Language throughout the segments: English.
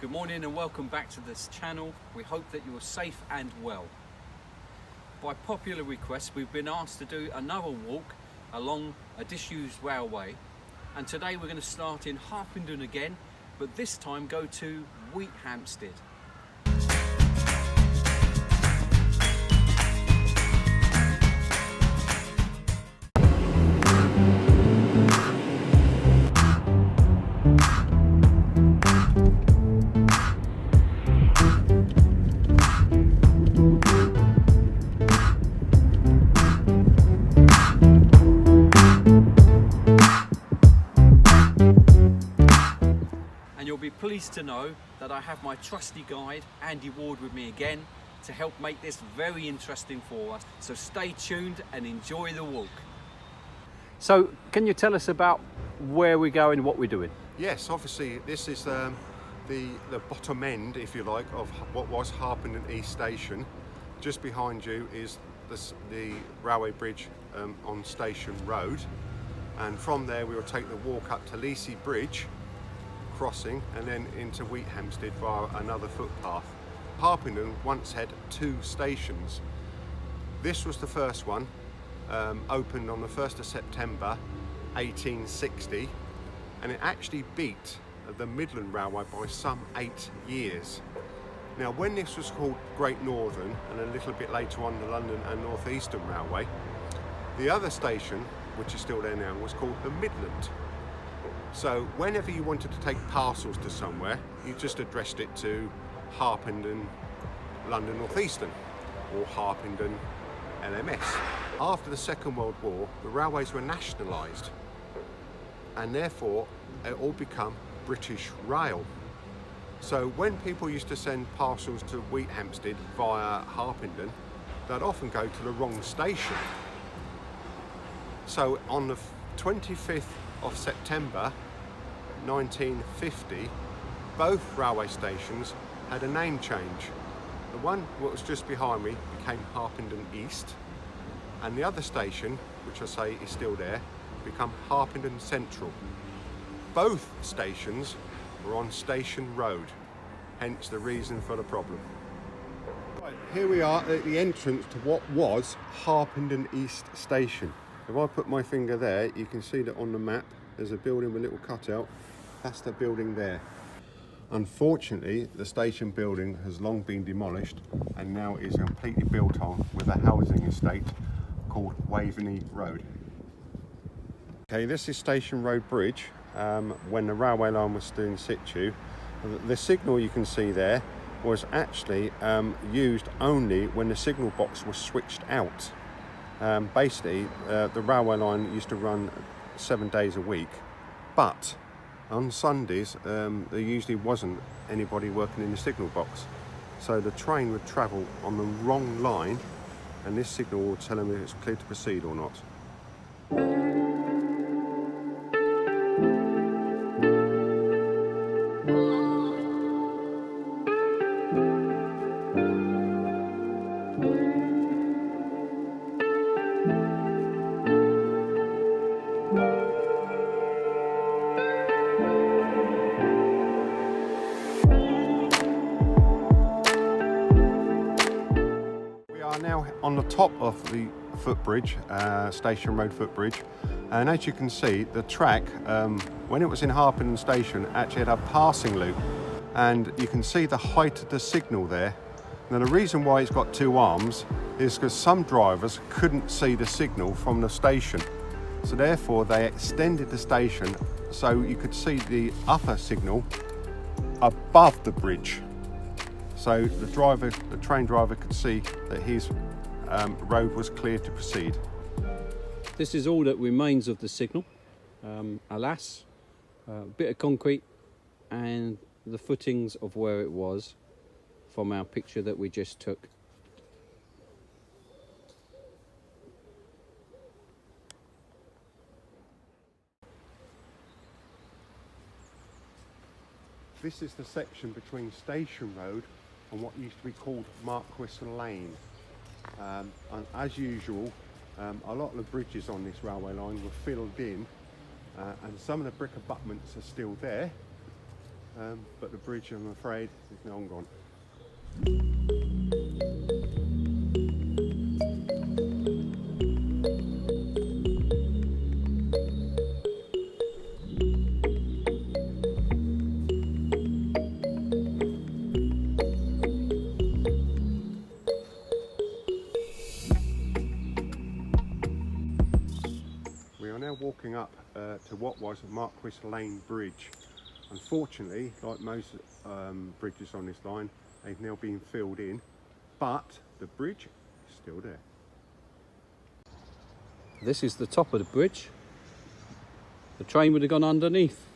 Good morning and welcome back to this channel. We hope that you're safe and well. By popular request, we've been asked to do another walk along a disused railway, and today we're going to start in Harpenden again, but this time go to Wheathampstead. You'll be pleased to know that I have my trusty guide Andy Ward with me again to help make this very interesting for us. So stay tuned and enjoy the walk. So can you tell us about where we're going, what we're doing? Yes, obviously this is the bottom end, if you like, of what was Harpenden East Station. Just behind you is the railway bridge on Station Road, and from there we will take the walk up to Leasy Bridge crossing and then into Wheathampstead via another footpath. Harpenden once had two stations. This was the first one, opened on the 1st of September 1860, and it actually beat the Midland Railway by some 8 years. Now when this was called Great Northern and a little bit later on the London and North Eastern Railway, the other station, which is still there now, was called the Midland. So whenever you wanted to take parcels to somewhere, you just addressed it to Harpenden, London North Eastern, or Harpenden LMS. After the Second World War, the railways were nationalised, and therefore it all become British Rail. So when people used to send parcels to Wheathampstead via Harpenden, they'd often go to the wrong station. So on the 25th of September 1950, both railway stations had a name change. The one that was just behind me became Harpenden East, and the other station, which I say is still there, became Harpenden Central. Both stations were on Station Road, hence the reason for the problem. Right, here we are at the entrance to what was Harpenden East Station. If I put my finger there, you can see that on the map there's a building with a little cutout. That's the building there. Unfortunately, the station building has long been demolished and now is completely built on with a housing estate called Waveney Road. Okay, this is Station Road Bridge. When the railway line was still in situ, the signal you can see there was actually used only when the signal box was switched out. Basically, the railway line used to run 7 days a week, but on Sundays there usually wasn't anybody working in the signal box, so the train would travel on the wrong line and this signal would tell them if it's clear to proceed or not. Now on the top of the footbridge, Station Road footbridge, and as you can see, the track when it was in Harpenden Station actually had a passing loop, and you can see the height of the signal there. Now the reason why it's got two arms is because some drivers couldn't see the signal from the station, so therefore they extended the station so you could see the upper signal above the bridge. So the train driver could see that his road was clear to proceed. This is all that remains of the signal. Alas, a bit of concrete and the footings of where it was from our picture that we just took. This is the section between Station Road and what used to be called Marquis Lane. And as usual, a lot of the bridges on this railway line were filled in, and some of the brick abutments are still there, but the bridge, I'm afraid, is now gone. We are now walking up to what was Marquis Lane Bridge. Unfortunately, like most bridges on this line, they've now been filled in, but the bridge is still there. This is the top of the bridge. The train would have gone underneath.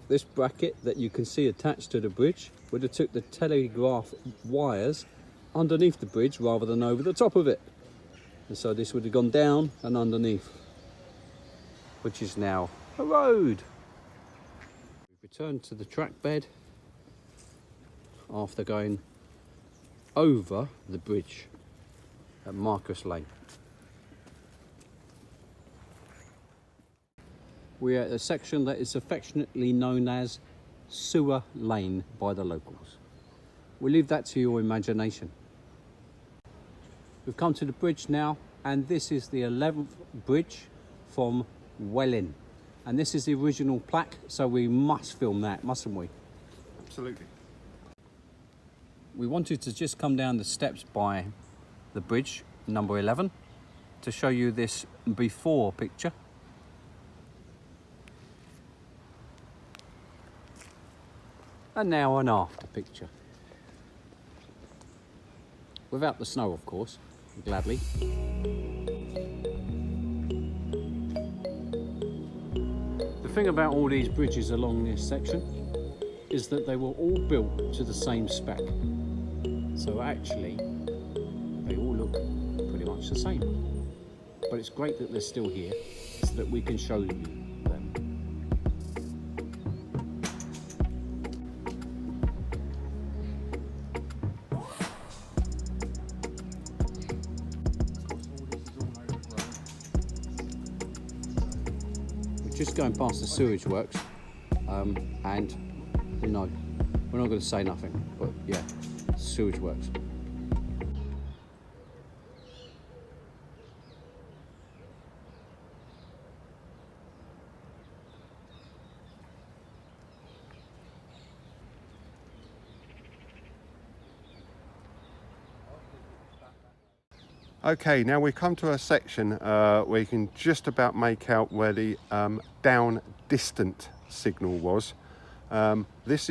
This bracket that you can see attached to the bridge would have took the telegraph wires underneath the bridge rather than over the top of it. And so this would have gone down and underneath, which is now a road. We've returned to the track bed after going over the bridge at Marquis Lane. We're at a section that is affectionately known as Sewer Lane by the locals. We'll leave that to your imagination. We've come to the bridge now, and this is the 11th bridge from Welwyn. And this is the original plaque, so we must film that, mustn't we? Absolutely. We wanted to just come down the steps by the bridge, number 11, to show you this before picture. And now an after picture. Without the snow, of course, gladly. The thing about all these bridges along this section is that they were all built to the same spec. So actually, they all look pretty much the same. But it's great that they're still here so that we can show you them. Just going past the sewage works, and no, we're not going to say nothing, but yeah, sewage works. Okay, now we come to a section where you can just about make out where the down distant signal was. This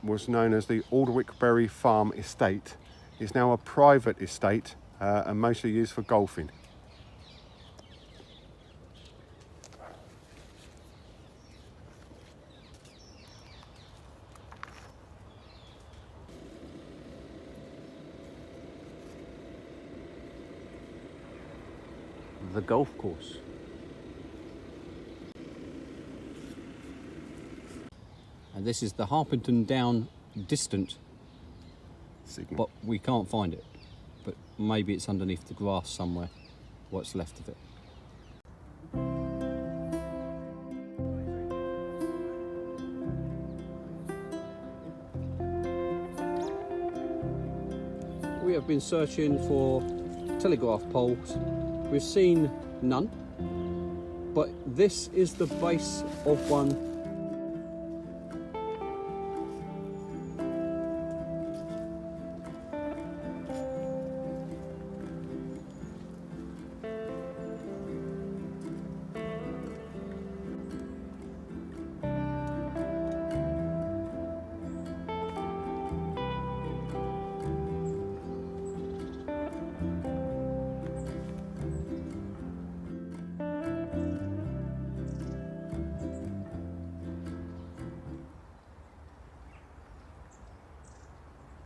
was known as the Alderwickbury Farm Estate. It's now a private estate and mostly used for golfing. The golf course. And this is the Harpenden down distant Signal. but we can't find it. But maybe it's underneath the grass somewhere, what's left of it. We have been searching for telegraph poles. We've seen none, but this is the base of one.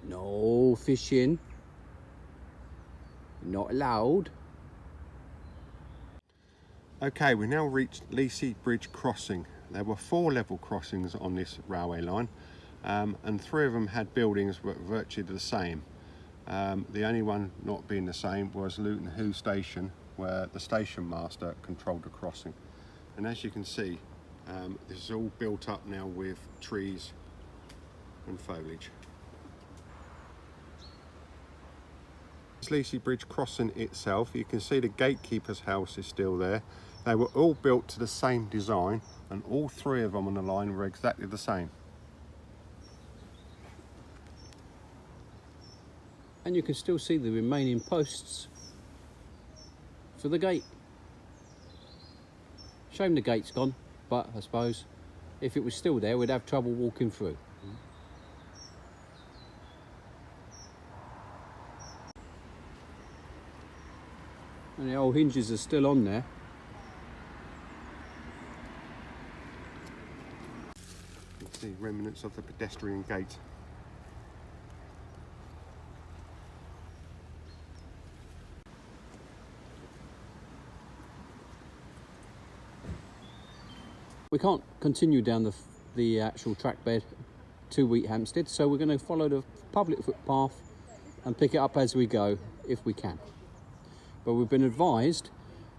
No fishing, not allowed. Okay, we now reached Leasy Bridge crossing. There were 4 level crossings on this railway line, and 3 of them had buildings that were virtually the same. The only one not being the same was Luton Station, where the station master controlled the crossing. And as you can see, this is all built up now with trees and foliage. This Leasy Bridge crossing itself, you can see the gatekeeper's house is still there. They were all built to the same design, and all three of them on the line were exactly the same. And you can still see the remaining posts for the gate. Shame the gate's gone, but I suppose if it was still there, we'd have trouble walking through. And the old hinges are still on there. You can see remnants of the pedestrian gate. We can't continue down the actual track bed to Wheathampstead, so we're going to follow the public footpath and pick it up as we go, if we can. But we've been advised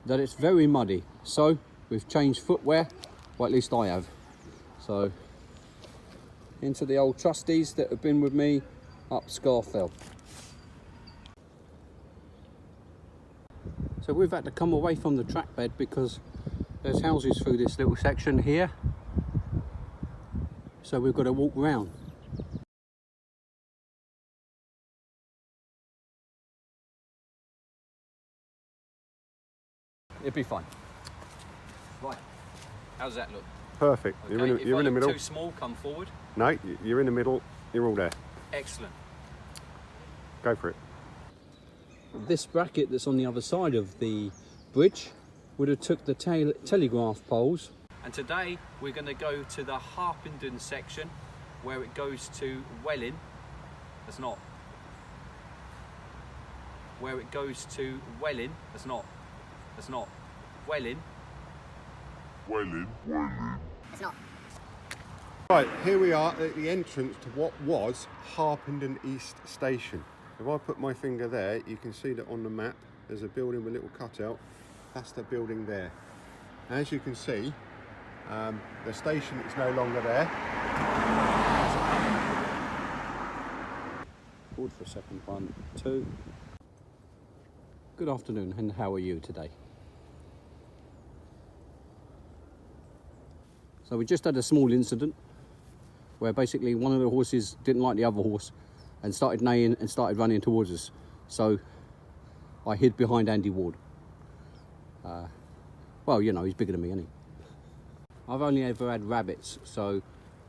that it's very muddy, so we've changed footwear, well, at least I have. So into the old trustees that have been with me up Scarfell. So we've had to come away from the track bed because there's houses through this little section here, so we've got to walk round. It'll be fine. Right, how's that look? Perfect. Okay. You're in the middle. Too small, come forward. No, you're in the middle. You're all there. Excellent. Go for it. This bracket that's on the other side of the bridge would have took the telegraph poles. And today we're going to go to the Harpenden section where it goes to Welwyn. That's not. Where it goes to Welwyn. That's not. That's not. Welwyn. Welwyn. It's not. Right, here we are at the entrance to what was Harpenden East Station. If I put my finger there, you can see that on the map there's a building with a little cutout. That's the building there. As you can see, the station is no longer there. Hold for a second. 1, 2. Good afternoon, and how are you today? So we just had a small incident where basically one of the horses didn't like the other horse and started neighing and started running towards us. So I hid behind Andy Ward. Well, you know, he's bigger than me, isn't he? I've only ever had rabbits, so,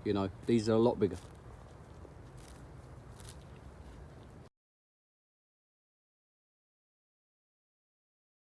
you know, these are a lot bigger.